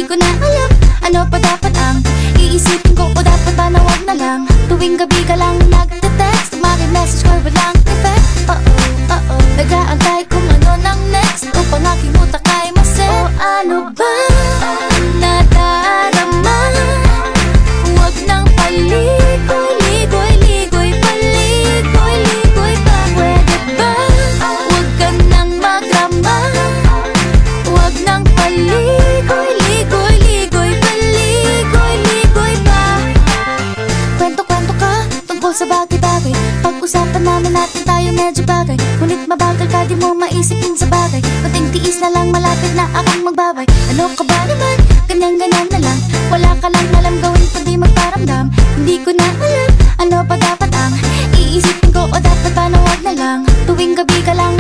Hindi ko na alam, ano pa dapat ang iisipin ko, o dapat ba na wag na lang? Tuwing gabi ka lang nagte-text, maki-message ko walang effect. Nag-aantay kung ano nang next, upang aking utak ay masip. O ano ba nadarama? Huwag nang paligoy-ligoy-ligoy, paligoy-ligoy pa. Pwede ba huwag ka nang magrama? Huwag nang paligoy-ligoy-ligoy, paligoy-ligoy pa. Kwento-kwento ka tungkol sa bagay-bagay, pag-usapan namin natin tayo medyo bagay. Ngunit mabagal ka, di mo maisipin sa bagay. Kunting tiis na lang, malapit na akong magbabay. Ano ka ba naman? Ganyan-ganyan na lang. Wala ka lang alam gawin kundi magparamdam. Hindi ko na alam, ano pa dapat ang iisipin ko, o dapat ba na wag na lang? Tuwing gabi ka lang